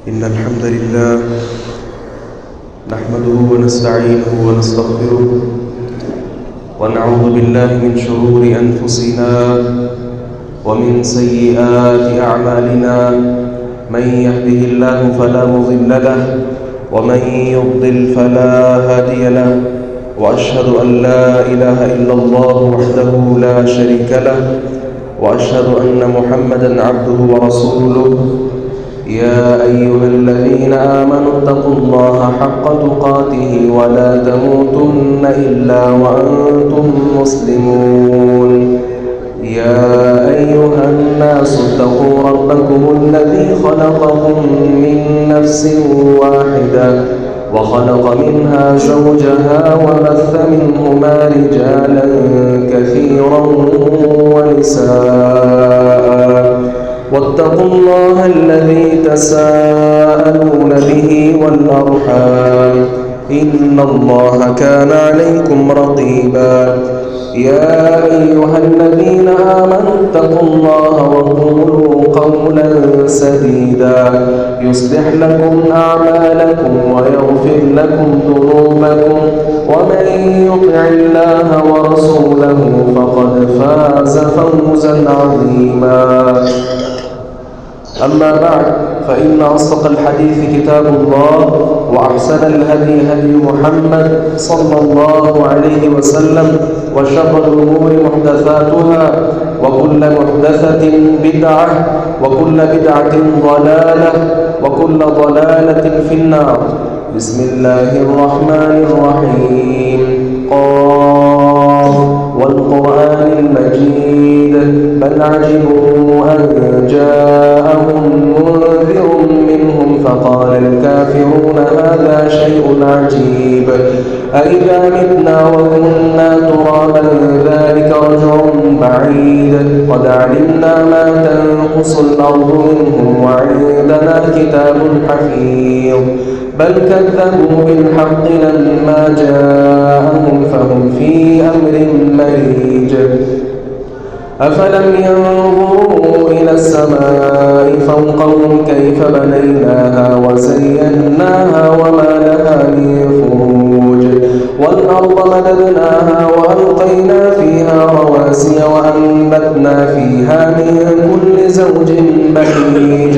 إن الحمد لله نحمده ونستعينه ونستغفره ونعوذ بالله من شرور أنفسنا ومن سيئات أعمالنا. من يهده الله فلا مضل له ومن يضلل فلا هادي له، وأشهد أن لا إله إلا الله وحده لا شريك له، وأشهد أن محمدًا عبده ورسوله. يا أيها الذين آمنوا اتقوا الله حق تقاته ولا تموتن إلا وأنتم مسلمون. يا أيها الناس اتقوا ربكم الذي خلقكم من نفس واحدة وخلق منها زوجها وبث منهما رجالا كثيرا ونساء، واتقوا الله الذي تساءلون به والأرحام، إن الله كان عليكم رقيبا. يا أيها الذين آمنوا اتقوا الله وقولوا قولا سديدا يصلح لكم أعمالكم ويغفر لكم ذنوبكم، ومن يطع الله ورسوله فقد فاز فوزا عظيما. أما بعد، فإن أصدق الحديث كتاب الله، وأحسن الهدي هدي محمد صلى الله عليه وسلم، وشر الأمور محدثاتها، وكل محدثة بدعة، وكل بدعة ضلالة، وكل ضلالة في النار. بسم الله الرحمن الرحيم. قاف والقرآن المجيد بل عجبوا أن جاءهم منذر منهم فقال الكافرون هذا شيء عجيب. أإذا متنا وكنا ترابا ذلك رجع بعيد. قد علمنا ما تنقص الأرض منهم وعندنا كتاب حفيظ. بل كذبوا بالحق لما جاءهم فهم في أمر مريج. أفلم ينظروا إلى السماء فوقهم كيف بنيناها وزيناها وما لها من فروج. والأرض مددناها وألقينا فيها رواسي وأنبتنا فيها من كل زوج بهيج،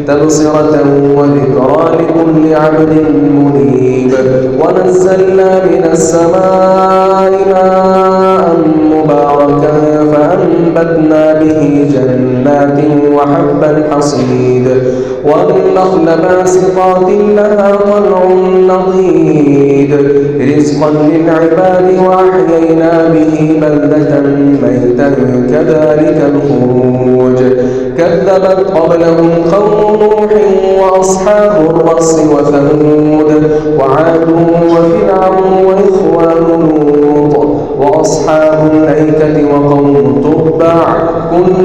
تبصرة وذكرى لكل عبد منيب. ونزلنا من السماء ماء مباركا فأنبتنا به جنات وحب الحصيد، والنخل باسقات لها طلع نضيد، رزقا للعباد وأحيينا به بلدة ميتا كذلك الخروج. كذبت قبلهم قوم نوح وأصحاب الرس وثمود وعاد وفرعون وإخوان لوط وأصحاب الأيكة وقوم تبع، كل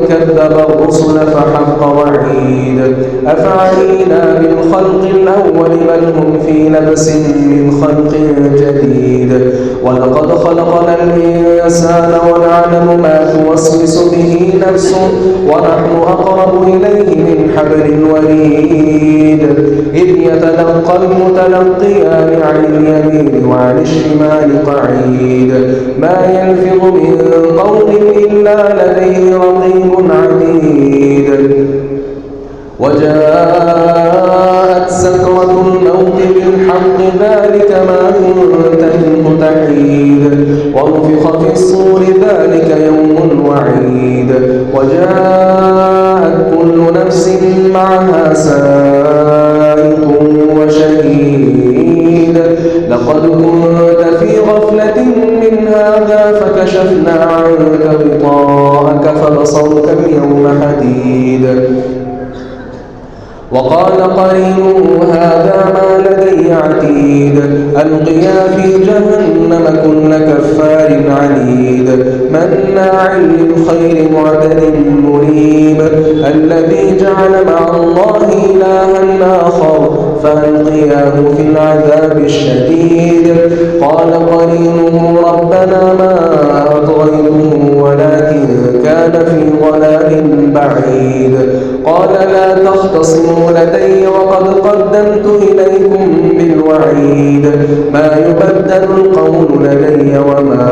كذب الرسل فحق وعيد. أفعينا بالخلق الأول بل هم في لبس من خلق جديد. ولقد خلقنا الإنسان ونعلم ما توسوس به نفسه ونحن أقرب إليه من حبل الوريد. إذ يتلقى المتلقيان عن اليمين وعن الشمال قعيد. ما يلفظ من قول إلا لديه رقيب عتيد. وجاءت سكرة الموت بالحق ذلك ما كنت منه تحيد. ونفخ في الصور ذلك يوم الوعيد. وجاءت كل نفس معها سائق وشهيد. لقد كنت في غفلة من هذا فكشفنا عنك غطاءك فبصرك اليوم حديد. وقال قرينه هذا ما لدي عتيد. ألقيا في جهنم كل كفار عنيد. مناع للخير معتد مريب. الذي جعل مع الله إلها آخر فألقياه في العذاب الشديد. قال قرينه ربنا ما أطغيته ولكن كان كان في ضلال بعيد. قال لا تختصموا لدي وقد قدمت إليكم بالوعيد. ما يبدل القول لدي وما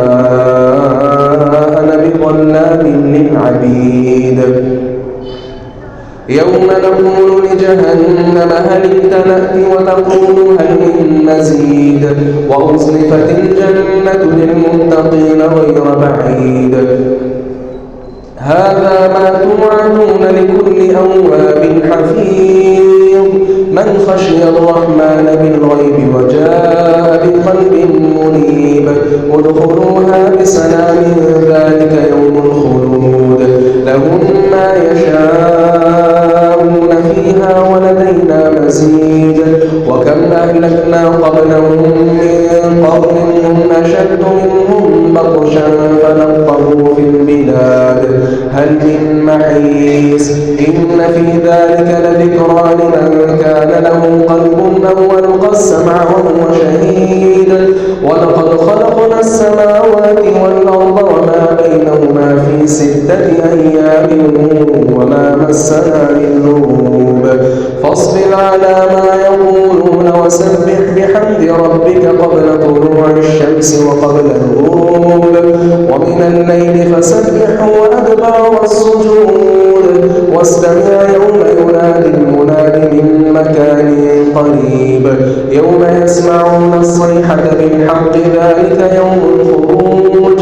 أنا بظلام للعبيد. يوم نقول لجهنم هل امتلأت وتقول هل من مزيد. وأزلفت الجنة للمتقين غير بعيد. هذا ما توعدون لكل أواب حفيظ من خشي الرحمن بالغيب وجاء بقلب منيب. ادخلوها بسلام ذلك يوم الخلود. لهم ما يشاءون فيها ولدينا مزيد. وكم أهلكنا قبلهم من قرن هم أشد منهم بطشا فنقبوا في البلاد هل من محيص. إن في ذلك لذكرى لمن كان له قلب أو ألقى السمع وهو شهيد. ولقد خلقنا السماوات والأرض وما بينهما في 6 أيام وما مسنا من لغوب. فاصبر على ما يقولون وسبح بحمد ربك قبل طلوع الشمس وقبل الغروب ومن الليل فسبحه وأدبار السجود. واستمع يوم ينادي المناد من مكان قريب. يوم يسمعون الصيحة بالحق ذلك يوم الخروج.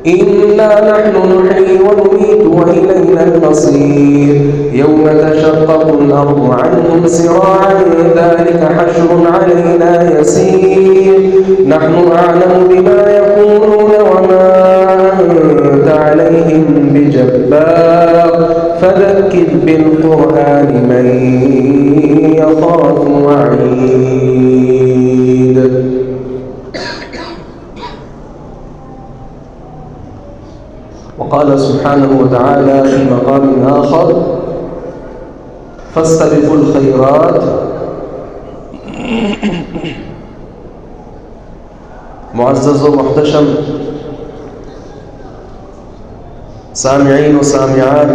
إنا نحن نحيي ونميت وإلينا المصير. يوم تشقق الأرض عنهم سراعا ذلك حشر علينا يسير. نحن أعلم بما يقولون وما أنت عليهم بجبار. فذكر بالقرآن من يخاف وعيد. وقال سبحانه وتعالى في مقام آخر فاستبقوا الخيرات. معزز ومحتشم سامعين وسامعات،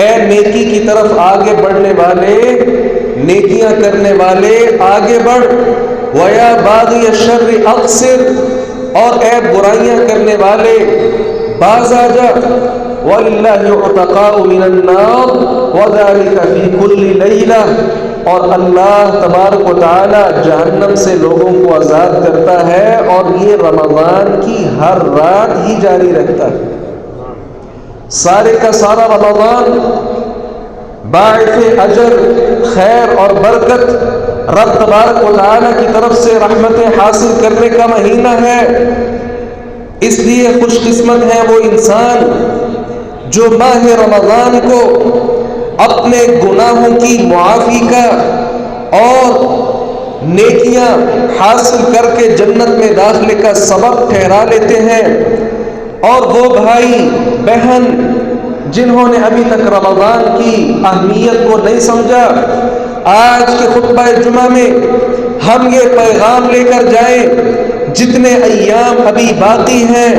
اے نیکی کی طرف آگے بڑھنے والے، نیکیاں کرنے والے آگے بڑھ، وَيَا بَاغِيَ الشَّرِّ أَقْصِرْ، اور اے برائیاں کرنے والے باز آ جا، وَلِلَّهِ عُتَقَاءُ مِنَ النَّارِ وَذَلِكَ فِي كُلِّ لَيْلَةٍ، اور اللہ تبارک و تعالی جہنم سے لوگوں کو آزاد کرتا ہے، اور یہ رمضان کی ہر رات ہی جاری رہتا ہے۔ سارے کا سارا رمضان باعث اجر، خیر اور برکت، رب تبارک و تعالی کی طرف سے رحمتیں حاصل کرنے کا مہینہ ہے۔ اس لیے خوش قسمت ہے وہ انسان جو ماہ رمضان کو اپنے گناہوں کی معافی کا اور نیکیاں حاصل کر کے جنت میں داخلے کا سبب ٹھہرا لیتے ہیں۔ اور وہ بھائی بہن جنہوں نے ابھی تک رمضان کی اہمیت کو نہیں سمجھا، آج کے خطبہ جمعہ میں ہم یہ پیغام لے کر جائیں، جتنے ایام ابھی باقی ہیں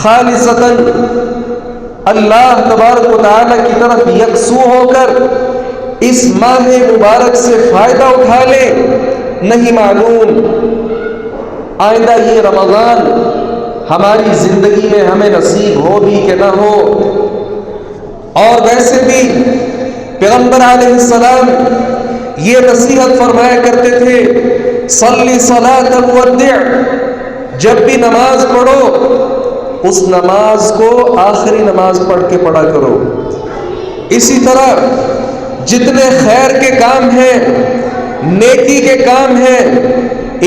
خالصتاً اللہ تبارک و تعالی کی طرف یکسو ہو کر اس ماہ مبارک سے فائدہ اٹھا لیں۔ نہیں معلوم آئندہ یہ رمضان ہماری زندگی میں ہمیں نصیب ہو بھی کہ نہ ہو۔ اور ویسے بھی پیغمبر علیہ السلام یہ نصیحت فرمایا کرتے تھے، صلی صلاۃ الوداع، جب بھی نماز پڑھو اس نماز کو آخری نماز پڑھ کے پڑھا کرو۔ اسی طرح جتنے خیر کے کام ہیں، نیکی کے کام ہیں،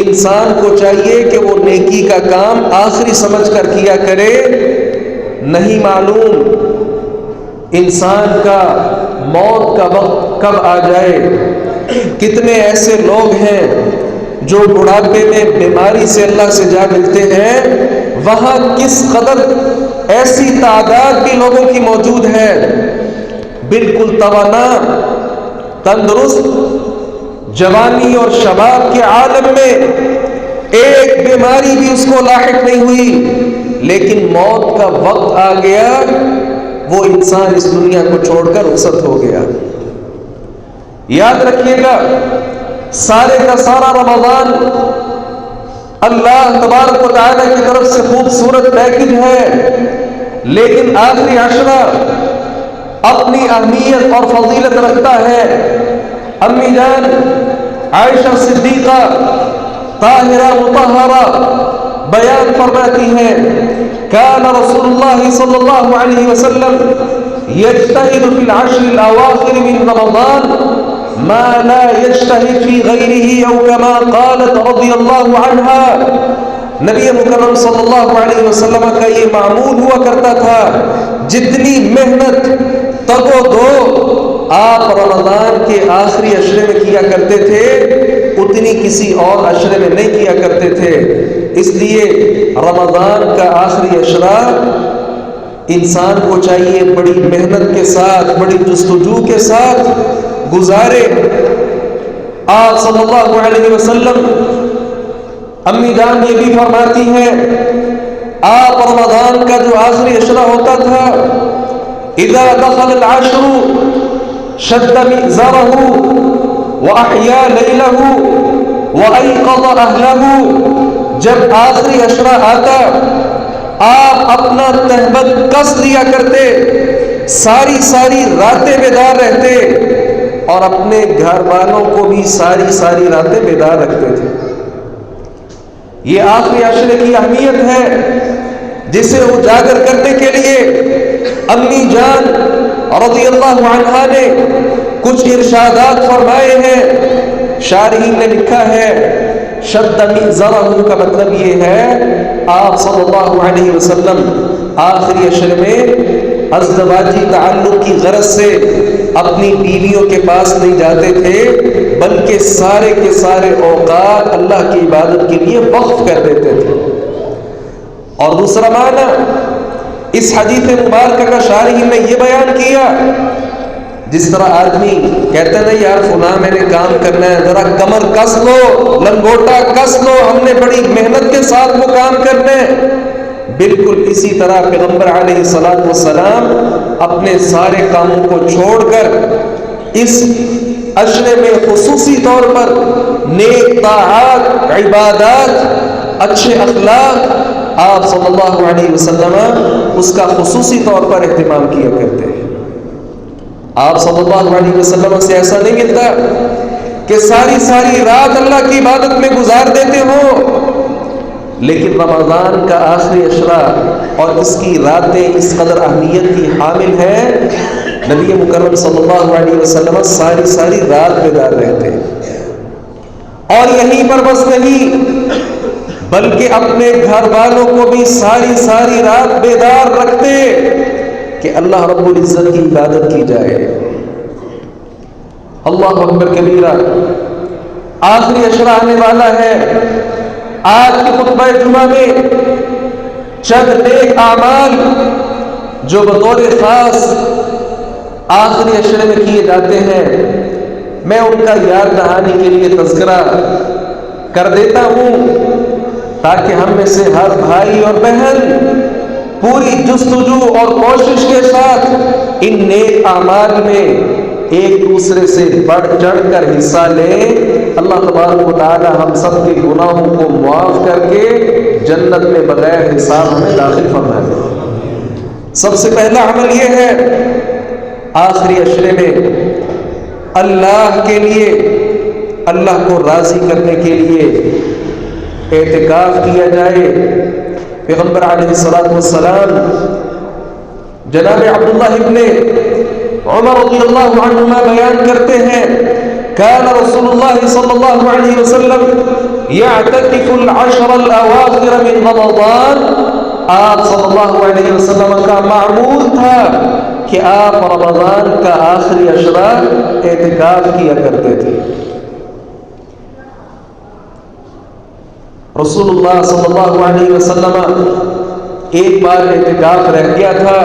انسان کو چاہیے کہ وہ نیکی کا کام آخری سمجھ کر کیا کرے۔ نہیں معلوم انسان کا موت کا وقت کب آ جائے۔ کتنے ایسے لوگ ہیں جو بڑھاپے میں بیماری سے اللہ سے جا ملتے ہیں، وہاں کس قدر ایسی تعداد بھی لوگوں کی موجود ہے بالکل توانا، تندرست، جوانی اور شباب کے عالم میں ایک بیماری بھی اس کو لاحق نہیں ہوئی، لیکن موت کا وقت آ گیا، وہ انسان اس دنیا کو چھوڑ کر رخصت ہو گیا۔ یاد رکھیے گا، سارے کا سارا رمضان اللہ تبارک و تعالی کی طرف سے خوبصورت پیکج ہے، لیکن آخری عشرہ اپنی اہمیت اور فضیلت رکھتا ہے۔ امی جان عائشہ صدیقہ طاہرہ مطہرہ بیان فرماتی ہیں، کان رسول اللہ صلی اللہ علیہ وسلم یجتہد فی العشر الاواخر من رمضان ما لا یجتہد فی غیرہ او کما قالت رضی اللہ عنہا۔ نبی مکرم صلی اللہ علیہ وسلم کا یہ معمول ہوا کرتا تھا، جتنی محنت تگ و دو آپ رمضان کے آخری عشرے میں کیا کرتے تھے، اتنی کسی اور عشرے میں نہیں کیا کرتے تھے۔ اس لیے رمضان کا آخری عشرہ انسان کو چاہیے بڑی محنت کے ساتھ، بڑی جستجو کے ساتھ گزارے۔ آپ صلی اللہ علیہ وسلم امی جان یہ بھی فرماتی ہیں، آپ رمضان کا جو آخری عشرہ ہوتا تھا، اذا دخل العشر شد مئزرہ واحیا لیلہ وایقظ اہلہ، جب آخری عشرہ آتا آپ اپنا تہبند کس لیا کرتے، ساری راتیں بیدار رہتے اور اپنے گھر والوں کو بھی ساری راتیں بیدار رکھتے تھے۔ یہ آخری عشرے کی اہمیت ہے، جسے اجاگر کرنے کے لیے امی جان رضی اللہ عنہا نے کچھ ارشادات فرمائے ہیں۔ شارحین نے لکھا ہے، شد مئزرہ کا مطلب یہ ہے آپ صلی اللہ علیہ وسلم آخری عشرے میں ازدواجی تعلق کی غرض سے اپنی بیویوں کے پاس نہیں جاتے تھے، بلکہ سارے کے سارے اوقات اللہ کی عبادت کے لیے وقف کر دیتے تھے۔ اور دوسرا معنی اس حدیث مبارکہ کا شارحین نے یہ بیان کیا، جس طرح آدمی کہتے ہیں یار فلاں میں نے کام کرنا ہے، ذرا کمر کس لو، لنگوٹا کس لو، ہم نے بڑی محنت کے ساتھ وہ کام کرنا ہے۔ بالکل اسی طرح پیغمبر علیہ الصلوۃ والسلام اپنے سارے کاموں کو چھوڑ کر اس عشرے میں خصوصی طور پر نیک طاعات، عبادات، اچھے اخلاق آپ صلی اللہ علیہ وسلم اس کا خصوصی طور پر اہتمام کیا کرتے ہیں۔ آپ صلی اللہ علیہ وسلم سے ایسا نہیں ملتا کہ ساری رات اللہ کی عبادت میں گزار دیتے ہو، لیکن رمضان کا آخری عشرہ اور اس کی راتیں اس قدر اہمیت کی حامل ہے، نبی مکرم صلی اللہ علیہ وسلم ساری رات بیدار رہتے اور یہیں پر بس نہیں بلکہ اپنے گھر والوں کو بھی ساری رات بیدار رکھتے کہ اللہ رب العزت کی عبادت کی جائے۔ اللہ اکبر کبیرہ، آخری عشرہ آنے والا ہے۔ آج کی خطبہ جمعہ میں چند نیک اعمال جو بطور خاص آخری عشرے میں کیے جاتے ہیں، میں ان کا یاد دہانی کے لیے تذکرہ کر دیتا ہوں تاکہ ہم میں سے ہر بھائی اور بہن پوری جستجو اور کوشش کے ساتھ ان نیک اعمال میں ایک دوسرے سے بڑھ چڑھ کر حصہ لیں۔ اللہ تبارک و تعالی ہم سب کے گناہوں کو معاف کر کے جنت میں بغیر حساب ہمیں داخل فرما دے۔ سب سے پہلا عمل یہ ہے، آخری عشرے میں اللہ کے لیے، اللہ کو راضی کرنے کے لیے اعتکاف کیا جائے۔ پیغمبر علیہ الصلوۃ والسلام جناب عبداللہ ابن عمر رضی اللہ عنہما بیان کرتے ہیں، كان رسول الله صلی اللہ علیہ وسلم يعتكف العشر الاواخر من رمضان۔ آپ صلی اللہ علیہ وسلم کا معمول تھا کہ آپ رمضان کا آخری عشرہ اعتکاف کیا کرتے تھے۔ رسول اللہ صلی اللہ علیہ وسلم ایک بار اعتکاف رہ گیا تھا،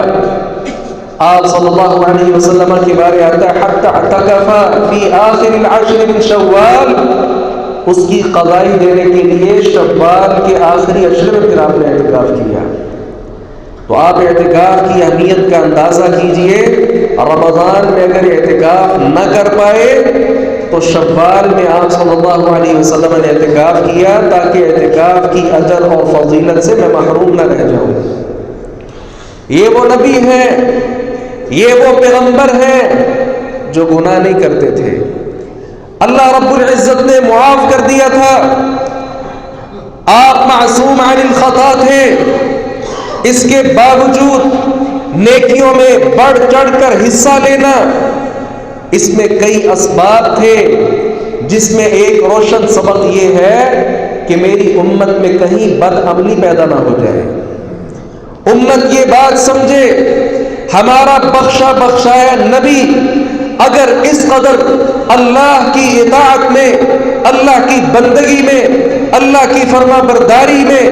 آپ صلی اللہ علیہ وسلم کے بارے آتا ہے حتی اعتکف فی آخر العشر من شوال، اس کی قضائی دینے کے لیے شوال کے آخری عشر میں پھر آپ نے اعتکاف کیا۔ تو آپ اعتکاف کی اہمیت کا اندازہ کیجئے، رمضان میں اگر اعتکاف نہ کر پائے تو شوال میں آپ صلی اللہ علیہ وسلم نے اعتکاف کیا تاکہ اعتکاف کی اجر اور فضیلت سے میں محروم نہ رہ جاؤں۔ یہ وہ نبی ہے، یہ وہ پیغمبر ہے جو گناہ نہیں کرتے تھے، اللہ رب العزت نے معاف کر دیا تھا، آپ معصوم عن الخطا تھے، اس کے باوجود نیکیوں میں بڑھ چڑھ کر حصہ لینا، اس میں کئی اسباب تھے، جس میں ایک روشن سبق یہ ہے کہ میری امت میں کہیں بدعملی پیدا نہ ہو جائے، امت یہ بات سمجھے ہمارا بخشا بخشایا نبی اگر اس قدر اللہ کی اطاعت میں، اللہ کی بندگی میں، اللہ کی فرما برداری میں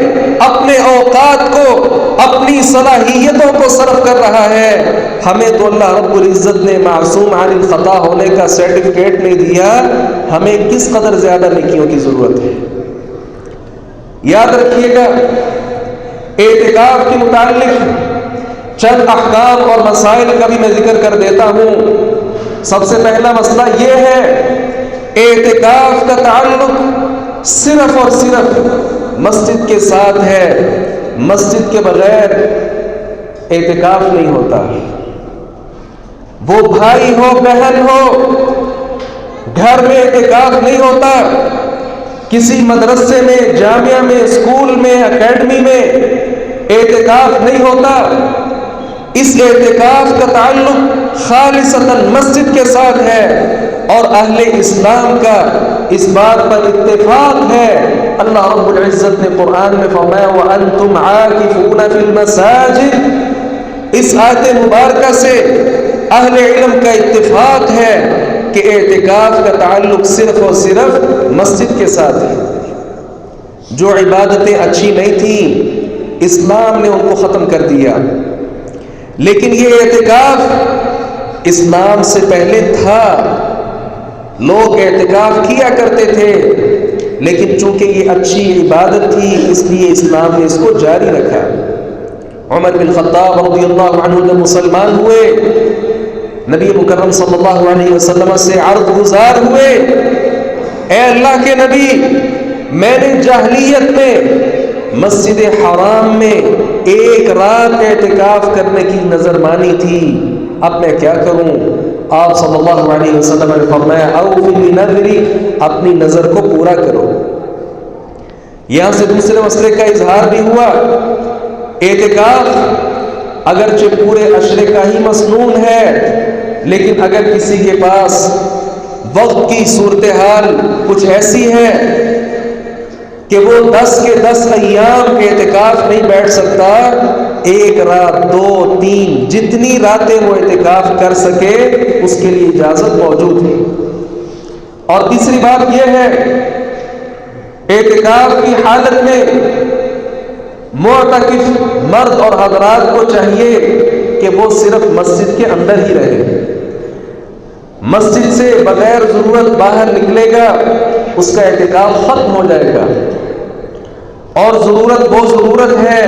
اپنے اوقات کو، اپنی صلاحیتوں کو صرف کر رہا ہے، ہمیں تو اللہ رب العزت نے معصوم عن الخطا ہونے کا سرٹیفکیٹ نہیں دیا، ہمیں کس قدر زیادہ نیکیوں کی ضرورت ہے۔ یاد رکھیے گا، اعتکاف کے متعلق چند احکام اور مسائل کا بھی میں ذکر کر دیتا ہوں۔ سب سے پہلا مسئلہ یہ ہے، اعتکاف کا تعلق صرف اور صرف مسجد کے ساتھ ہے، مسجد کے بغیر اعتکاف نہیں ہوتا۔ وہ بھائی ہو بہن ہو، گھر میں اعتکاف نہیں ہوتا، کسی مدرسے میں، جامعہ میں، اسکول میں، اکیڈمی میں اعتکاف نہیں ہوتا۔ اس اعتکاف کا تعلق خالصتاً مسجد کے ساتھ ہے، اور اہل اسلام کا اس بات پر اتفاق ہے، اللہ رب العزت نے قرآن میں فرمایا وَأَنْتُمْ عَاكِفُونَ فِي الْمَسَاجِدِ۔ اس آیت مبارکہ سے اہل علم کا اتفاق ہے کہ اعتکاف کا تعلق صرف اور صرف مسجد کے ساتھ ہے۔ جو عبادتیں اچھی نہیں تھیں اسلام نے ان کو ختم کر دیا، لیکن یہ اعتکاف اسلام سے پہلے تھا، لوگ اعتکاف کیا کرتے تھے، لیکن چونکہ یہ اچھی عبادت تھی اس لیے اسلام نے اس کو جاری رکھا۔ عمر بن خطاب رضی اللہ عنہ جب مسلمان ہوئے، نبی مکرم صلی اللہ علیہ وسلم سے عرض گزار ہوئے، اے اللہ کے نبی، میں نے جاہلیت میں مسجد حرام میں ایک رات اعتکاف کرنے کی نظر مانی تھی، اب میں کیا کروں؟ آپ صلی اللہ علیہ وسلم نے فرمایا اوفی بنذری، اپنی نظر کو پورا کرو۔ یہاں سے دوسرے مسئلے کا اظہار بھی ہوا، اعتکاف اگرچہ پورے عشرے کا ہی مسنون ہے، لیکن اگر کسی کے پاس وقت کی صورتحال کچھ ایسی ہے کہ وہ 10 کے 10 ایام اعتکاف نہیں بیٹھ سکتا، ایک رات 2 3 جتنی راتیں وہ اعتکاف کر سکے اس کے لیے اجازت موجود ہے۔ اور تیسری بات یہ ہے، اعتکاف کی حالت میں معتکف مرد اور حضرات کو چاہیے کہ وہ صرف مسجد کے اندر ہی رہے، مسجد سے بغیر ضرورت باہر نکلے گا اس کا اعتکاف ختم ہو جائے گا۔ اور ضرورت وہ ضرورت ہے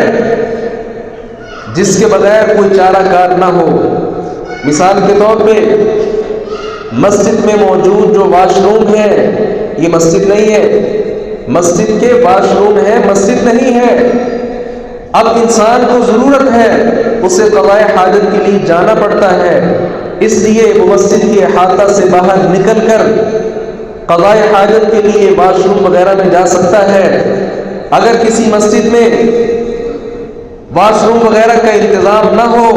جس کے بغیر کوئی چارہ کار نہ ہو۔ مثال کے طور پہ مسجد میں موجود جو واش روم ہے یہ مسجد نہیں ہے، مسجد کے واش روم ہے، مسجد نہیں ہے۔ اب انسان کو ضرورت ہے، اسے قضاء حاجت کے لیے جانا پڑتا ہے، اس لیے وہ مسجد کے احاطہ سے باہر نکل کر قضاء حاجت کے لیے واش روم وغیرہ میں جا سکتا ہے۔ اگر کسی مسجد میں واش روم وغیرہ کا انتظام نہ ہو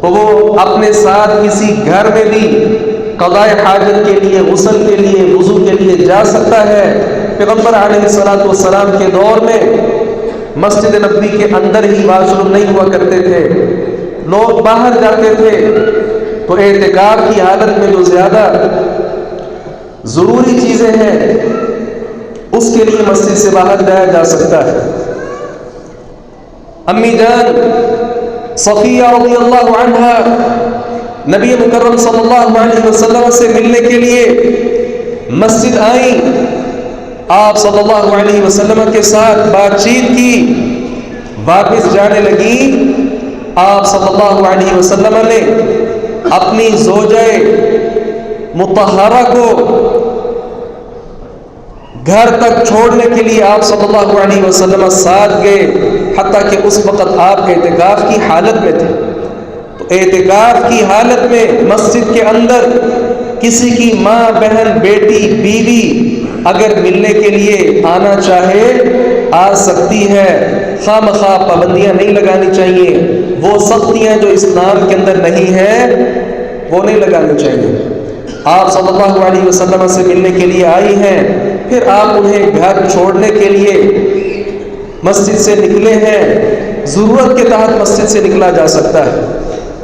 تو وہ اپنے ساتھ کسی گھر میں بھی قضاء حاجت کے لیے، غسل کے لیے، وضو کے لیے جا سکتا ہے۔ پیغمبر علیہ الصلوۃ والسلام کے دور میں مسجد نبوی کے اندر ہی واش روم نہیں ہوا کرتے تھے، لوگ باہر جاتے تھے، تو اعتکاف کی حالت میں جو زیادہ ضروری چیزیں ہیں اس کے لیے مسجد سے باہر جایا جا سکتا ہے۔ امی جان صفیہ رضی اللہ عنہا نبی مکرم صلی اللہ علیہ وسلم سے ملنے کے لیے مسجد آئیں، آپ صلی اللہ علیہ وسلم کے ساتھ بات چیت کی، واپس جانے لگی، آپ صلی اللہ علیہ وسلم نے اپنی زوجہ مطہرہ کو گھر تک چھوڑنے کے لیے آپ صلی اللہ علیہ وسلم ساتھ گئے، حتیٰ کہ اس وقت آپ اعتکاف کی حالت میں تھے۔ تو اعتکاف کی حالت میں مسجد کے اندر کسی کی ماں، بہن، بیٹی، بیوی اگر ملنے کے لیے آنا چاہے آ سکتی ہے، خواہ مخواہ پابندیاں نہیں لگانی چاہیے، وہ سختیاں جو اسلام کے اندر نہیں ہیں وہ نہیں لگانی چاہیے۔ آپ صلی اللہ علیہ وسلم سے ملنے کے لیے آئی ہیں، پھر آپ انہیں گھر چھوڑنے کے لیے مسجد سے نکلے ہیں، ضرورت کے تحت مسجد سے نکلا جا سکتا ہے۔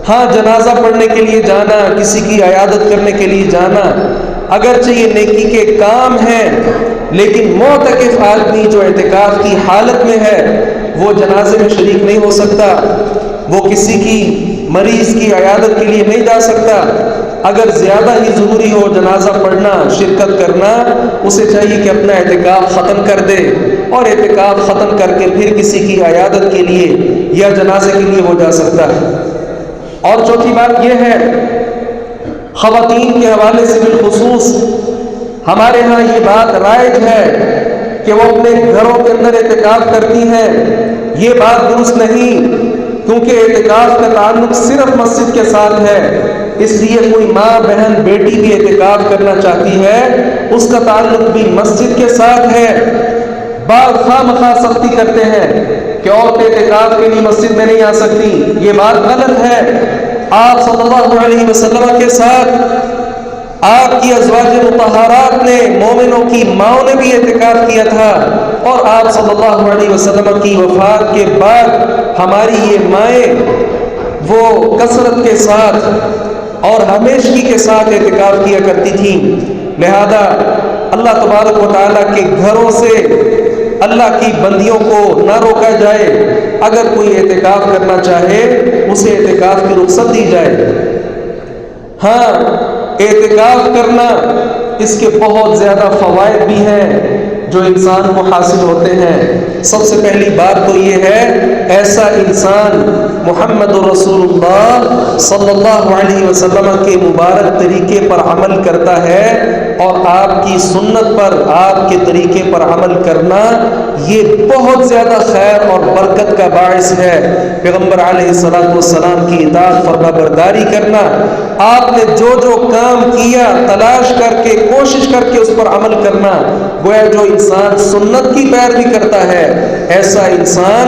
ہاں جنازہ پڑھنے کے لیے جانا، کسی کی عیادت کرنے کے لیے جانا، اگرچہ یہ نیکی کے کام ہیں، لیکن معتکف آدمی جو اعتکاف کی حالت میں ہے وہ جنازے میں شریک نہیں ہو سکتا، وہ کسی کی مریض کی عیادت کے لیے نہیں جا سکتا۔ اگر زیادہ ہی ضروری ہو جنازہ پڑھنا، شرکت کرنا، اسے چاہیے کہ اپنا اعتکاف ختم کر دے اور اعتکاف ختم کر کے پھر کسی کی عیادت کے لیے یا جنازے کے لیے وہ جا سکتا ہے۔ اور چوتھی بات یہ ہے، خواتین کے حوالے سے بالخصوص ہمارے ہاں یہ بات رائج ہے کہ وہ اپنے گھروں کے اندر اعتکاف کرتی ہیں، یہ بات درست نہیں، کیونکہ اعتکاف کا تعلق صرف مسجد کے ساتھ ہے، اس لیے کوئی ماں، بہن، بیٹی بھی اعتکاف کرنا چاہتی ہے، اس کا تعلق بھی مسجد کے ساتھ ہے۔ بعض خواہ مخواہ سختی کرتے ہیں کہ عورتیں اعتکاف کے لیے مسجد میں نہیں آ سکتی، یہ بات غلط ہے۔ آپ صلی اللہ علیہ وسلم کے ساتھ آپ کی ازواج مطہرات نے، مومنوں کی ماؤں نے بھی اعتکاف کیا تھا، اور آپ صلی اللہ علیہ وسلم کی وفات کے بعد ہماری یہ مائیں وہ کثرت کے ساتھ اور ہمیشگی کے ساتھ اعتکاف کیا کرتی تھیں۔ لہذا اللہ تبارک و تعالیٰ کے گھروں سے اللہ کی بندیوں کو نہ روکا جائے، اگر کوئی اعتکاف کرنا چاہے اسے اعتکاف کی رخصت دی جائے۔ ہاں اعتکاف کرنا اس کے بہت زیادہ فوائد بھی ہیں جو انسان کو حاصل ہوتے ہیں۔ سب سے پہلی بات تو یہ ہے، ایسا انسان محمد رسول اللہ صلی اللہ علیہ وسلم کے مبارک طریقے پر عمل کرتا ہے، اور آپ کی سنت پر، آپ کے طریقے پر عمل کرنا یہ بہت زیادہ خیر اور برکت کا باعث ہے۔ پیغمبر علیہ السلام کی اطاعت فرما برداری کرنا، آپ نے جو جو کام کیا تلاش کر کے، کوشش کر کے اس پر عمل کرنا، گویا جو انسان سنت کی پیروی کرتا ہے ایسا انسان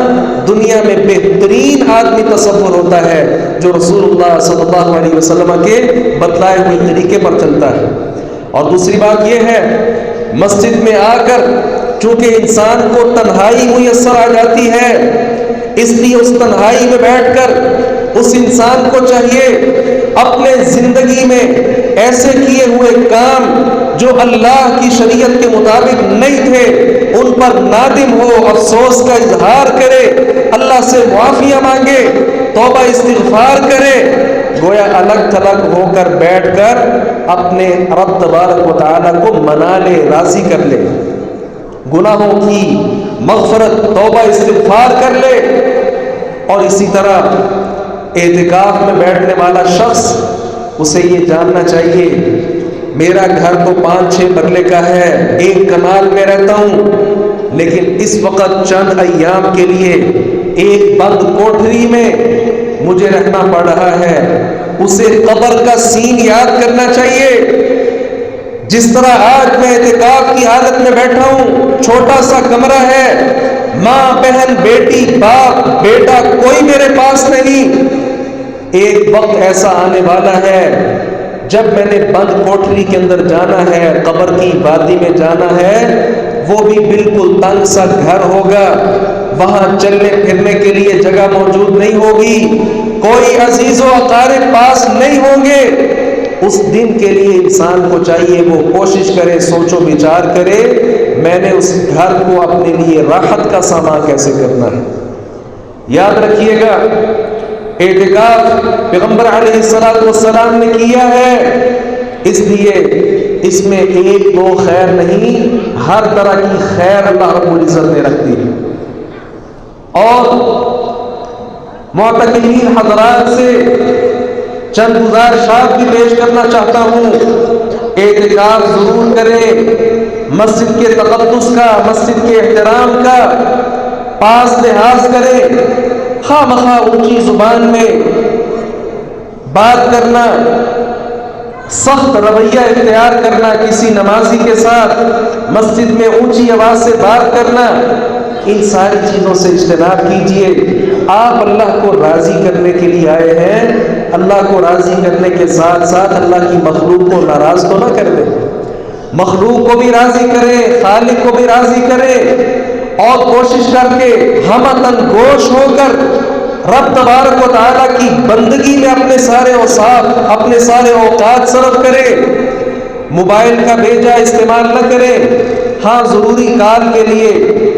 دنیا میں بہترین آدمی تصور ہوتا ہے جو رسول اللہ صلی اللہ علیہ وسلم کے بتلائے ہوئے طریقے پر چلتا ہے۔ اور دوسری بات یہ ہے، مسجد میں آ کر چونکہ انسان کو تنہائی میسر آ جاتی ہے، اس لیے اس تنہائی میں بیٹھ کر اس انسان کو چاہیے اپنے زندگی میں ایسے کیے ہوئے کام جو اللہ کی شریعت کے مطابق نہیں تھے ان پر نادم ہو، افسوس کا اظہار کرے، اللہ سے معافیاں مانگے، توبہ استغفار کرے، گویا الگ تھلگ ہو کر بیٹھ کر اپنے رب تبارک و تعالیٰ کو منا لے، راضی کر لے، گناہوں کی مغفرت توبہ استغفار کر لے۔ اور اسی طرح اعتکاف میں بیٹھنے والا شخص، اسے یہ جاننا چاہیے میرا گھر تو 5-6 مرلے کا ہے، ایک کنال میں رہتا ہوں، لیکن اس وقت چند ایام کے لیے ایک بند کوٹھری میں مجھے رہنا پڑ رہا ہے۔ اسے قبر کا سین یاد کرنا چاہیے۔ جس طرح آج میں اعتکاف کی حالت میں بیٹھا ہوں، چھوٹا سا کمرہ ہے، ماں بہن بیٹی باپ بیٹا کوئی میرے پاس نہیں، ایک وقت ایسا آنے والا ہے جب میں نے بند کوٹھری کے اندر جانا ہے، قبر کی وادی میں جانا ہے، وہ بھی بالکل تنگ سا گھر ہوگا، وہاں چلنے پھرنے کے لیے جگہ موجود نہیں ہوگی، کوئی عزیز و اقارب پاس نہیں ہوں گے۔ اس دن کے لیے انسان کو چاہیے وہ کوشش کرے، سوچ و بچار کرے، میں نے اس گھر کو اپنے لیے راحت کا سامان کیسے کرنا ہے۔ یاد رکھیے گا، اعتکاف پیغمبر علیہ السلام نے کیا ہے، اس لیے اس میں ایک دو خیر نہیں، ہر طرح کی خیر اللہ رب العزت نے رکھ دی۔ اور معتکفین حضرات سے چند گزارشات بھی پیش کرنا چاہتا ہوں، اعتکاف ضرور کریں، مسجد کے تقدس کا، مسجد کے احترام کا پاس لحاظ کریں، خواہ مخواہ اونچی زبان میں بات کرنا، سخت رویہ اختیار کرنا کسی نمازی کے ساتھ، مسجد میں اونچی آواز سے بات کرنا، ان ساری چیزوں سے اجتناب کیجیے۔ آپ اللہ کو راضی کرنے کے لیے آئے ہیں، اللہ کو راضی کرنے کے ساتھ ساتھ اللہ کی مخلوق کو ناراض تو نہ کر دیں، مخلوق کو بھی راضی کریں، خالق کو بھی راضی کریں، اور کوشش کر کے ہمتن گوش ہو کر رب تبارک و تعالیٰ کی بندگی میں اپنے سارے اوقات، اپنے سارے اوقات صرف کریں، موبائل کا بیجا استعمال نہ کریں۔ ہاں ضروری کال کے لیے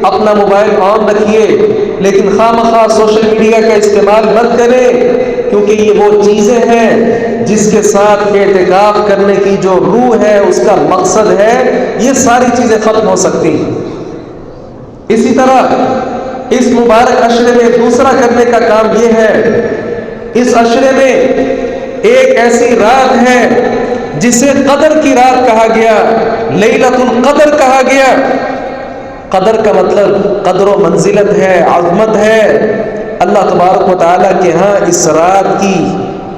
اپنا موبائل آن رکھیے، لیکن خواہ مخواہ سوشل میڈیا کا استعمال مت کریں، کیونکہ یہ وہ چیزیں ہیں جس کے ساتھ اعتکاف کرنے کی جو روح ہے، اس کا مقصد ہے، یہ ساری چیزیں ختم ہو سکتی ہیں۔ اسی طرح اس مبارک عشرے میں دوسرا کرنے کا کام یہ ہے، اس عشرے میں ایک ایسی رات ہے جسے قدر کی رات کہا گیا، لیلۃ القدر کہا گیا۔ قدر کا مطلب قدر و منزلت ہے، عظمت ہے، اللہ تبارک و تعالیٰ کے ہاں اس رات کی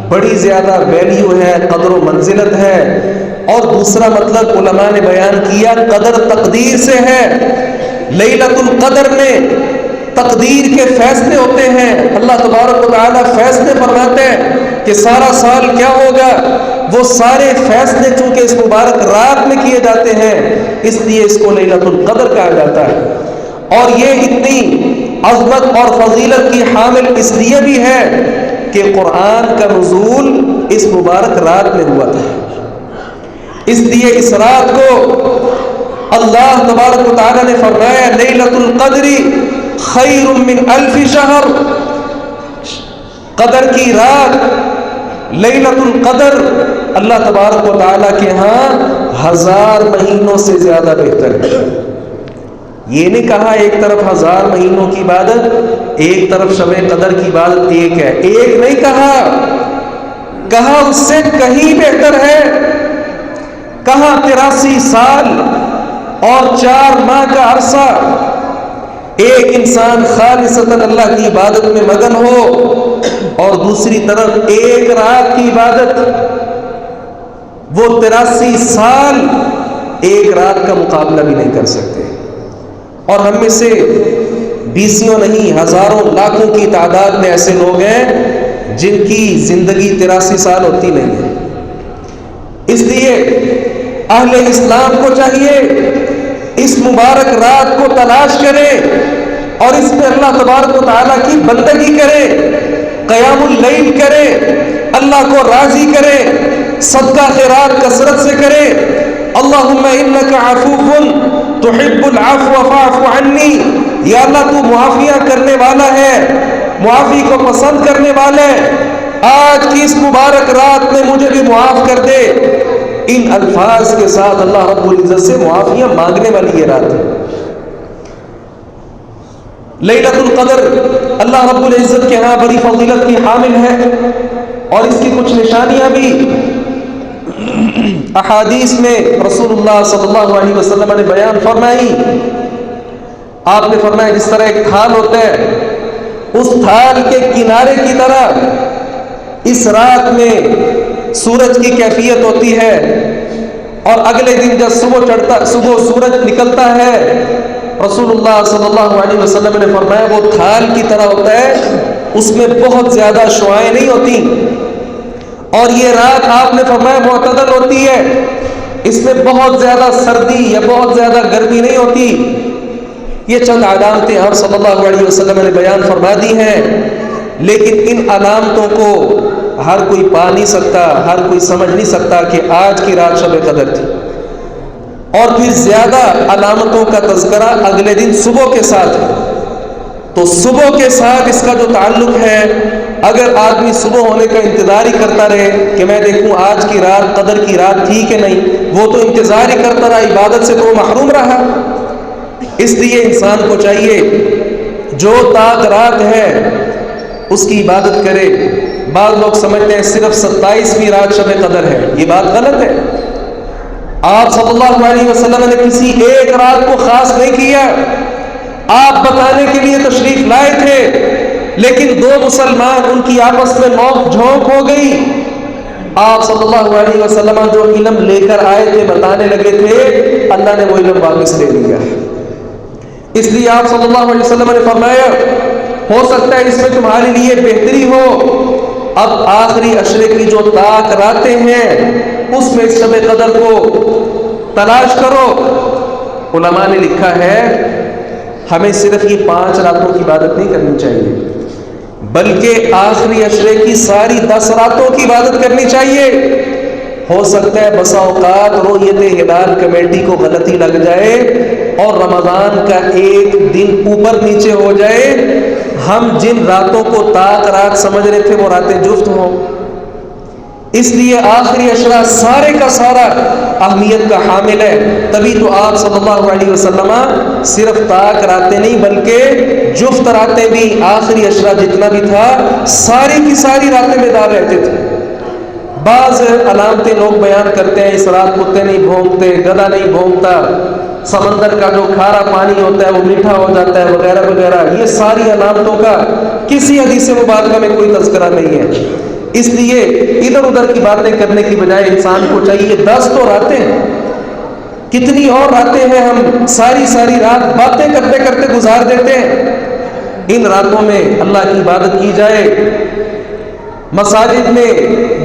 بڑی زیادہ ویلیو ہے، قدر و منزلت ہے۔ اور دوسرا مطلب علماء نے بیان کیا، قدر تقدیر سے ہے۔ لیلۃ القدر میں تقدیر کے فیصلے ہوتے ہیں، اللہ تبارک و تعالیٰ فیصلے فرماتے ہیں کہ سارا سال کیا ہوگا، وہ سارے فیصلے چونکہ اس مبارک رات میں کیے جاتے ہیں، اس لیے اس کو لیلۃ القدر کہا جاتا ہے۔ اور یہ اتنی عظمت اور فضیلت کی حامل اس لیے بھی ہے کہ قرآن کا نزول اس مبارک رات میں ہوا تھا، اس لیے اس رات کو اللہ تبارک و تعالیٰ نے فرمایا لیلۃ القدر خیر من 1000 شہر، قدر کی رات لیلۃ القدر اللہ تبارک و تعالیٰ کے ہاں 1000 مہینوں سے زیادہ بہتر ہے۔ یہ نہیں کہا ایک طرف 1000 مہینوں کی عبادت، ایک طرف شب قدر کی عبادت ایک ہے، ایک نہیں کہا اس سے کہیں بہتر ہے، کہا 83 سال اور 4 ماہ کا عرصہ ایک انسان خالصتاً اللہ کی عبادت میں مگن ہو، اور دوسری طرف ایک رات کی عبادت، وہ 83 سال ایک رات کا مقابلہ بھی نہیں کر سکتے۔ اور ہم میں سے بیسیوں نہیں ہزاروں لاکھوں کی تعداد میں ایسے لوگ ہیں جن کی زندگی 83 سال ہوتی نہیں ہے۔ اس لیے اہل اسلام کو چاہیے اس مبارک رات کو تلاش کرے اور اس میں اللہ تبارک و تعالیٰ کی بندگی کرے، قیام اللیل کرے، اللہ کو راضی کرے، صدقہ خیرات کثرت سے کرے۔ اللہم انک عفو تحب العفو فاعف عنی، یا اللہ تو معافیاں کرنے والا ہے، معافی کو پسند کرنے والا ہے، آج کی اس مبارک رات میں مجھے بھی معاف کر دے۔ ان الفاظ کے ساتھ اللہ رب العزت سے معافیاں مانگنے والی یہ رات ہے۔ لیلۃ القدر اللہ رب العزت کے ہاں بڑی فضیلت کی حامل ہے، اور اس کی کچھ نشانیاں بھی احادیث میں رسول اللہ صلی اللہ علیہ وسلم نے بیان فرمائی۔ آپ نے فرمایا جس طرح ایک تھال ہوتا ہے، اس تھال کے کنارے کی طرح اس رات میں سورج کی کیفیت ہوتی ہے، اور اگلے دن جب صبح سورج نکلتا ہے، رسول اللہ صلی اللہ علیہ وسلم نے فرمایا وہ تھال کی طرح ہوتا ہے، اس میں بہت زیادہ شعاعیں نہیں ہوتی، اور یہ رات آپ نے فرمایا معتدل ہوتی ہے، اس میں بہت زیادہ سردی یا بہت زیادہ گرمی نہیں ہوتی۔ یہ چند علامتیں آپ صلی اللہ علیہ وسلم نے بیان فرما دی ہیں، لیکن ان علامتوں کو ہر کوئی پا نہیں سکتا، ہر کوئی سمجھ نہیں سکتا کہ آج کی رات شب قدر تھی۔ اور پھر زیادہ علامتوں کا تذکرہ اگلے دن صبح کے ساتھ ہے، تو صبح کے ساتھ اس کا جو تعلق ہے، اگر آدمی صبح ہونے کا انتظار ہی کرتا رہے کہ میں دیکھوں آج کی رات قدر کی رات تھی کہ نہیں، وہ تو انتظار ہی کرتا رہا، عبادت سے تو وہ محروم رہا۔ اس لیے انسان کو چاہیے جو طاق رات ہے اس کی عبادت کرے۔ بعض لوگ سمجھتے ہیں صرف 27ویں رات شب قدر ہے، یہ بات غلط ہے۔ آپ صلی اللہ علیہ وسلم نے کسی ایک رات کو خاص نہیں کیا، آپ بتانے کے لیے تشریف لائے تھے، لیکن دو مسلمان ان کی آپس میں نوک جھونک ہو گئی، آپ صلی اللہ علیہ وسلم جو علم لے کر آئے تھے بتانے لگے تھے، اللہ نے وہ علم واپس لے لیا۔ اس لیے آپ صلی اللہ علیہ وسلم نے فرمایا ہو سکتا ہے اس میں تمہارے لیے بہتری ہو، اب آخری عشرے کی جو طاق راتیں ہیں اس میں شب قدر کو تلاش کرو۔ علماء نے لکھا ہے ہمیں صرف یہ 5 راتوں کی عبادت نہیں کرنی چاہیے، بلکہ آخری عشرے کی ساری 10 راتوں کی عبادت کرنی چاہیے۔ ہو سکتا ہے بسا اوقات رؤیت ہلال کمیٹی کو غلطی لگ جائے اور رمضان کا ایک دن اوپر نیچے ہو جائے، ہم جن راتوں کو طاق رات سمجھ رہے تھے وہ راتیں جفت ہوں۔ اس لیے آخری عشرہ سارے کا سارا اہمیت کا حامل ہے، تبھی تو آپ صلی اللہ علیہ وسلم صرف طاق راتیں نہیں بلکہ جفت راتیں بھی، آخری عشرہ جتنا بھی تھا ساری کی ساری راتیں بیدار رہتے تھے۔ بعض علامتیں لوگ بیان کرتے ہیں، اس رات کتے نہیں بھونکتے، گدھا نہیں بھونکتا، سمندر کا جو کھارا پانی ہوتا ہے وہ میٹھا ہو جاتا ہے، وغیرہ وغیرہ۔ یہ ساری علامتوں کا کسی حدیث مبارکہ میں کوئی تذکرہ نہیں ہے۔ اس لیے ادھر ادھر کی باتیں کرنے کی بجائے انسان کو چاہیے 10 تو راتیں ہیں، کتنی اور راتیں ہیں، ہم ساری ساری رات باتیں کرتے کرتے گزار دیتے ہیں۔ ان راتوں میں اللہ کی عبادت کی جائے، مساجد میں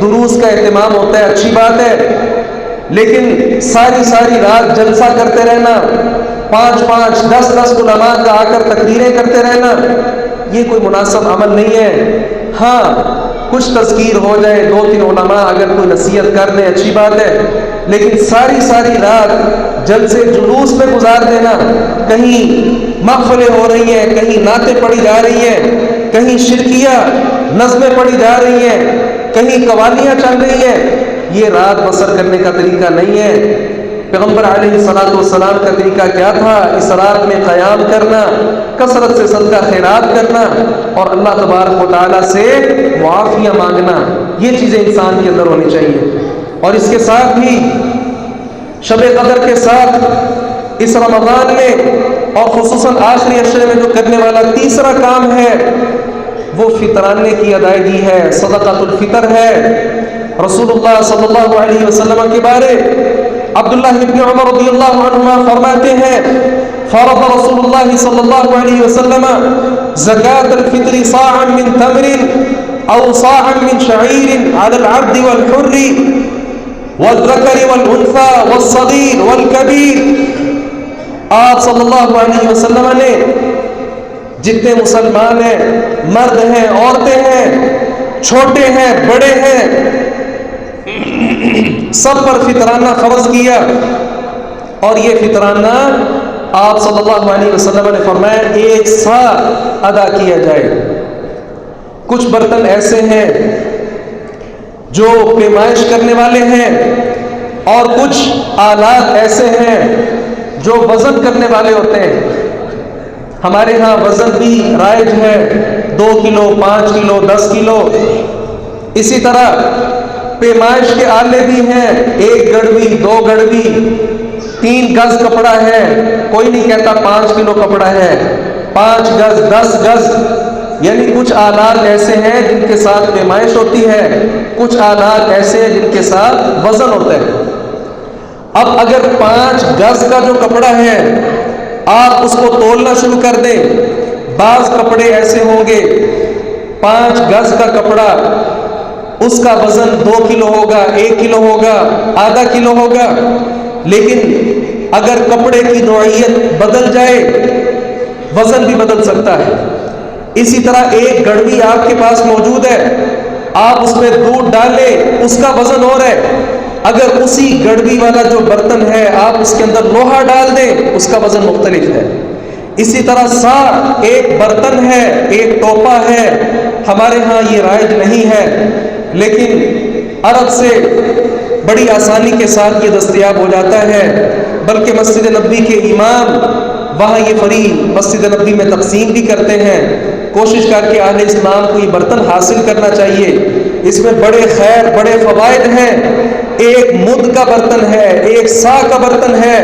دروس کا اہتمام ہوتا ہے، اچھی بات ہے، لیکن ساری ساری رات جلسہ کرتے رہنا، 5 10 علماء کا آ کر تقریریں کرتے رہنا، یہ کوئی مناسب عمل نہیں ہے۔ ہاں کچھ تذکیر ہو جائے، 2-3 علماء اگر کوئی نصیحت کر دیں اچھی بات ہے، لیکن ساری ساری رات جلسے جلوس میں گزار دینا، کہیں محفلیں ہو رہی ہیں، کہیں نعتیں پڑھی جا رہی ہیں، کہیں شرکیہ نظمیں پڑھی جا رہی ہیں، کہیں قوالیاں چل رہی ہیں، یہ رات بسر کرنے کا طریقہ نہیں ہے۔ پیغمبر علیہ الصلوۃ والسلام کا طریقہ کیا تھا؟ اس رات میں قیام کرنا، کثرت سے صدقہ خیرات کرنا اور اللہ تبارک و تعالیٰ سے معافیہ مانگنا، یہ چیزیں انسان کے اندر ہونی چاہیے۔ اور اس کے ساتھ ہی شب قدر کے ساتھ اس رمضان میں اور خصوصاً آخری عشرے میں جو کرنے والا تیسرا کام ہے وہ فطرانے کی ادائیگی ہے، صدقۃ الفطر ہے۔ رسول اللہ صلی اللہ علیہ وسلم کے بارے عبداللہ ابن عمر رضی اللہ عنہما فرماتے ہیں فرض رسول اللہ صلی اللہ علیہ وسلم زکاة الفطر صاعا من تمر او صاعا من شعیر علی العبد والحر والذکر والانثى والصغیر والکبیر۔ آپ صلی اللہ علیہ وسلم نے جتنے مسلمان ہیں، مرد ہیں، عورتیں ہیں، چھوٹے ہیں، بڑے ہیں، سب پر فطرانہ فرض کیا، اور یہ فطرانہ آپ صلی اللہ علیہ وسلم نے فرمایا ایک سا ادا کیا جائے۔ کچھ برتن ایسے ہیں جو پیمائش کرنے والے ہیں اور کچھ آلات ایسے ہیں جو وزن کرنے والے ہوتے ہیں۔ ہمارے ہاں وزن بھی رائج ہے، 2 کلو، 5 کلو، 10 کلو۔ اسی طرح پیمائش کے آلے بھی ہیں، 1 گڑوی، 2 گڑوی، 3 گز کپڑا ہے، کوئی نہیں کہتا 5 کلو کپڑا ہے، 5 گز، 10 گز، یعنی کچھ آلات ایسے ہیں جن کے ساتھ پیمائش ہوتی ہے، کچھ آلات ایسے ہیں جن کے ساتھ وزن ہوتا ہے۔ اب اگر 5 گز کا جو کپڑا ہے آپ اس کو تولنا شروع کر دیں، بعض کپڑے ایسے ہوں گے 5 گز کا کپڑا، اس کا وزن 2 کلو ہوگا، 1 کلو ہوگا، آدھا کلو ہوگا، لیکن اگر کپڑے کی نوعیت بدل جائے وزن بھی بدل سکتا ہے۔ اسی طرح 1 گڑوی آپ کے پاس موجود ہے، آپ اس میں دودھ ڈالیں، اس کا وزن اور ہے، اگر اسی گڑوی والا جو برتن ہے آپ اس کے اندر لوہا ڈال دیں اس کا وزن مختلف ہے۔ اسی طرح سا ایک برتن ہے، ایک ٹوپا ہے، ہمارے ہاں یہ رائج نہیں ہے، لیکن عرب سے بڑی آسانی کے ساتھ یہ دستیاب ہو جاتا ہے، بلکہ مسجد نبوی کے امام وہاں یہ فری مسجد نبوی میں تقسیم بھی کرتے ہیں۔ کوشش کر کے اہل اسلام کو یہ برتن حاصل کرنا چاہیے، اس میں بڑے خیر، بڑے فوائد ہیں۔ 1 مد کا برتن ہے، 1 سا کا برتن ہے۔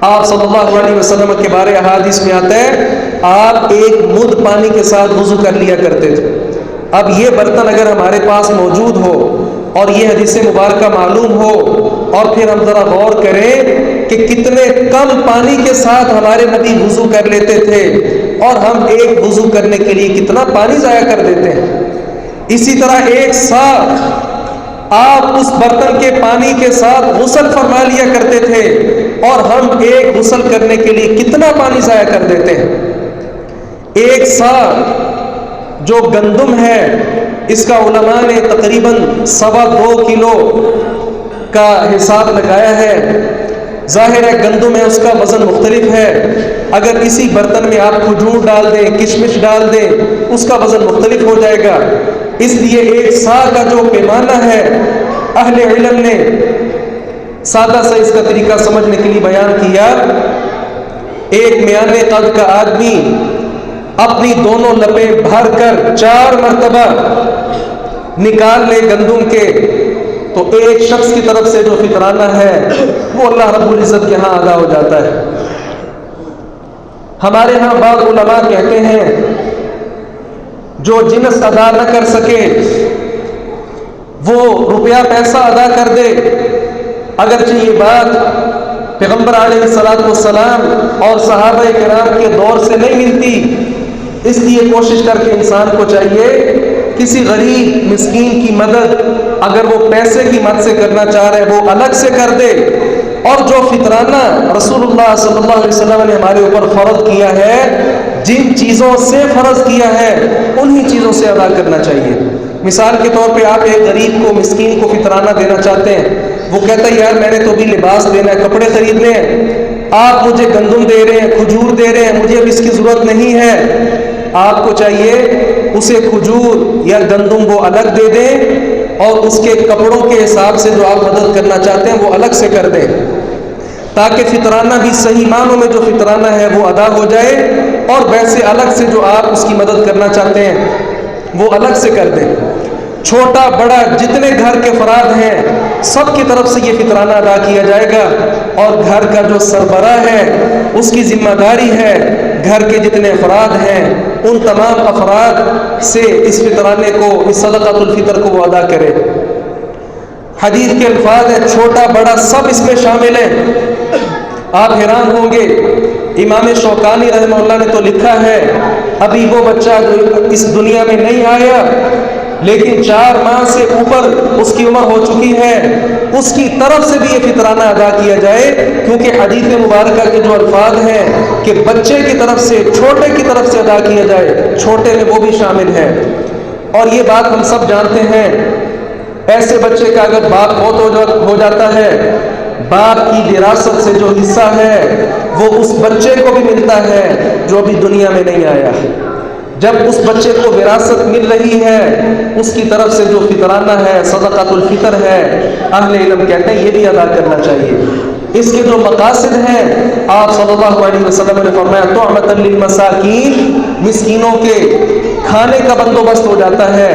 آپ صلی اللہ علیہ وسلم کے بارے احادیث میں آتا ہے آپ 1 مد پانی کے ساتھ وضو کر لیا کرتے تھے۔ اب یہ برتن اگر ہمارے پاس موجود ہو اور یہ حدیث مبارکہ معلوم ہو، اور پھر ہم ذرا غور کریں کہ کتنے کم پانی کے ساتھ ہمارے نبی وضو کر لیتے تھے اور ہم ایک وضو کرنے کے لیے کتنا پانی ضائع کر دیتے ہیں۔ اسی طرح 1 سا آپ اس برتن کے پانی کے ساتھ غسل فرما لیا کرتے تھے اور ہم ایک غسل کرنے کے لیے کتنا پانی ضائع کر دیتے ہیں۔ 1 سا جو گندم ہے اس کا علماء نے تقریباً 2.25 کلو کا حساب لگایا ہے۔ ظاہر ہے گندم ہے، اس کا وزن مختلف ہے، اگر اسی برتن میں آپ کھجور ڈال دیں، کشمش ڈال دیں، اس کا وزن مختلف ہو جائے گا۔ اس لیے 1 سا کا جو پیمانہ ہے اہل علم نے سادہ سا اس کا طریقہ سمجھنے کے لیے بیان کیا۔ ایک میانے قد کا آدمی اپنی دونوں لپیں بھر کر 4 مرتبہ نکال لے گندم کے، تو ایک شخص کی طرف سے جو فطرانہ ہے وہ اللہ رب العزت کے ہاں ادا ہو جاتا ہے۔ ہمارے ہاں بعض علماء کہتے ہیں جو جنس ادا نہ کر سکے وہ روپیہ پیسہ ادا کر دے، اگرچہ یہ بات پیغمبر علیہ الصلوۃ والسلام اور صحابہ کرام کے دور سے نہیں ملتی، اس لیے کوشش کر کے انسان کو چاہیے کسی غریب مسکین کی مدد اگر وہ پیسے کی مدد سے کرنا چاہ رہے وہ الگ سے کر دے، اور جو فطرانہ رسول اللہ صلی اللہ علیہ وسلم نے ہمارے اوپر فرض کیا ہے، جن چیزوں سے فرض کیا ہے انہی چیزوں سے ادا کرنا چاہیے۔ مثال کے طور پہ آپ ایک غریب کو، مسکین کو فطرانہ دینا چاہتے ہیں، وہ کہتا ہے یار میں نے تو بھی لباس دینا ہے، کپڑے خریدنے ہیں، آپ مجھے گندم دے رہے ہیں، کھجور دے رہے ہیں، مجھے اب اس کی ضرورت نہیں ہے۔ آپ کو چاہیے اسے کھجور یا گندم وہ الگ دے دیں اور اس کے کپڑوں کے حساب سے جو آپ مدد کرنا چاہتے ہیں وہ الگ سے کر دیں، تاکہ فطرانہ بھی صحیح معنوں میں جو فطرانہ ہے وہ ادا ہو جائے، اور ویسے الگ سے جو آپ اس کی مدد کرنا چاہتے ہیں وہ الگ سے کر دیں۔ چھوٹا بڑا جتنے گھر کے افراد ہیں سب کی طرف سے یہ فطرانہ ادا کیا جائے گا، اور گھر کا جو سربراہ ہے اس کی ذمہ داری ہے گھر کے جتنے افراد ہیں ان تمام افراد سے اس فطرانے کو، اس صدقۃ الفطر کو وہ ادا کرے۔ حدیث کے الفاظ ہیں چھوٹا بڑا سب اس میں شامل ہیں۔ آپ حیران ہوں گے، امام شوکانی رحمہ اللہ نے تو لکھا ہے ابھی وہ بچہ جو اس دنیا میں نہیں آیا لیکن 4 ماہ سے اوپر اس کی عمر ہو چکی ہے، اس کی طرف سے بھی یہ فطرانہ ادا کیا جائے، کیونکہ حدیث مبارکہ کے جو الفاظ ہیں کہ بچے کی طرف سے، چھوٹے کی طرف سے ادا کیا جائے، چھوٹے میں وہ بھی شامل ہے۔ اور یہ بات ہم سب جانتے ہیں، ایسے بچے کا اگر باپ فوت ہو جاتا ہے، باپ کی وراثت سے جو حصہ ہے وہ اس بچے کو بھی ملتا ہے جو ابھی دنیا میں نہیں آیا۔ جب اس بچے کو وراثت مل رہی ہے، اس کی طرف سے جو فطرانہ ہے، صدقۃ الفطر ہے، اہل علم کہتے ہیں یہ بھی ادا کرنا چاہیے۔ اس کے جو مقاصد ہیں، آپ صلی اللہ علیہ وسلم نے فرمایا طعمۃ للمساکین، مسکینوں کے کھانے کا بندوبست ہو جاتا ہے۔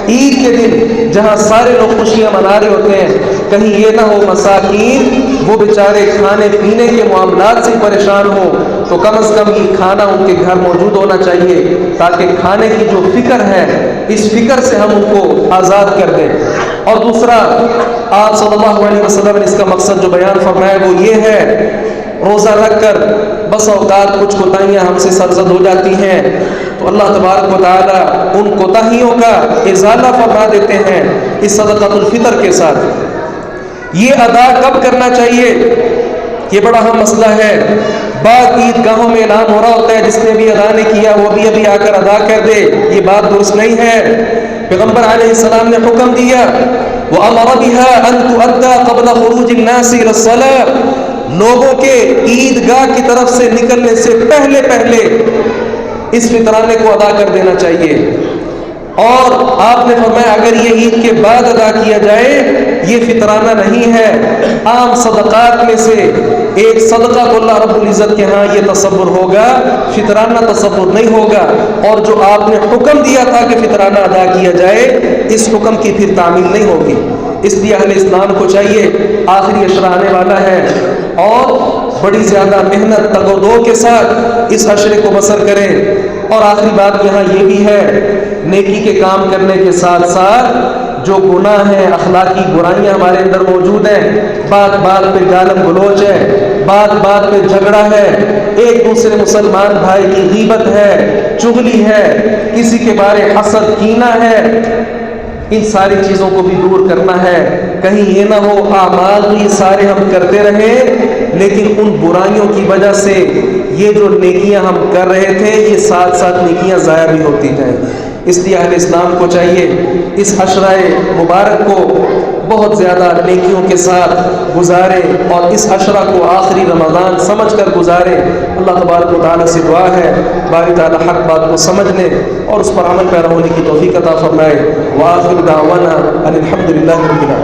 عید کے دن جہاں سارے لوگ خوشیاں منا رہے ہوتے ہیں، کہیں یہ نہ ہو مساکین وہ بیچارے کھانے پینے کے معاملات سے پریشان ہوں، تو کم از کم یہ کھانا ان کے گھر موجود ہونا چاہیے، تاکہ کھانے کی جو فکر ہے اس فکر سے ہم ان کو آزاد کر دیں۔ اور دوسرا، آپ صلی اللہ علیہ وسلم نے اس کا مقصد جو بیان فرمایا وہ یہ ہے، روزہ رکھ کر بس اوقات کچھ کوتاہیاں ہم سے سرزد ہو جاتی ہیں، تو اللہ تبارک و تعالیٰ ان کوتاہیوں کا ازالہ فرما دیتے ہیں اس صدقۃ الفطر کے ساتھ۔ یہ ادا کب کرنا چاہیے، یہ بڑا اہم مسئلہ ہے۔ بعض عیدگاہوں میں اعلان ہو رہا ہوتا ہے جس نے بھی ادا نہیں کیا وہ ابھی آ کر ادا کر دے، یہ بات درست نہیں ہے۔ پیغمبر علیہ السلام نے حکم دیا وَأَمَرَ بِهَا أَن تُؤَدَّى قَبْلَ خُرُوجِ النَّاسِ إِلَى الصَّلَاةِ، لوگوں کے عیدگاہ کی طرف سے نکلنے سے پہلے اس فطرانے کو ادا کر دینا چاہیے۔ اور آپ نے فرمایا اگر یہ عید کے بعد ادا کیا جائے یہ فطرانہ نہیں ہے، عام صدقات میں سے ایک صدقہ تو اللہ رب العزت کے ہاں یہ تصور ہوگا، فطرانہ تصور نہیں ہوگا۔ اور جو آپ نے حکم دیا تھا کہ فطرانہ ادا کیا جائے، اس حکم کی پھر تعمیل نہیں ہوگی۔ اس لیے اہل اسلام کو چاہیے، آخری عشرہ آنے والا ہے اور بڑی زیادہ محنت تگ و دو کے ساتھ اس عشرے کو بسر کریں۔ اور آخری بات یہاں یہ بھی ہے، نیکی کے کام کرنے کے ساتھ ساتھ جو گناہ ہیں، اخلاقی برائیاں ہمارے اندر موجود ہیں، بات بات پہ گالم گلوچ ہے، بات بات پہ جھگڑا ہے، ایک دوسرے مسلمان بھائی کی غیبت ہے، چغلی ہے، کسی کے بارے حسد کینہ ہے، ان ساری چیزوں کو بھی دور کرنا ہے۔ کہیں یہ نہ ہو اعمال تو یہ سارے ہم کرتے رہیں لیکن ان برائیوں کی وجہ سے یہ جو نیکیاں ہم کر رہے تھے یہ ساتھ ساتھ نیکیاں ضائع بھی ہوتی جائیں۔ اس لیے اہل اسلام کو چاہیے اس عشرہ مبارک کو بہت زیادہ نیکیوں کے ساتھ گزارے اور اس عشرہ کو آخری رمضان سمجھ کر گزارے۔ اللہ تبارک و تعالیٰ سے دعا ہے باری تعالیٰ حق بات کو سمجھنے اور اس پر عمل پیرا ہونے کی توفیق عطا فرمائے۔ وآخر دعوانا ان الحمد للہ رب العالمین۔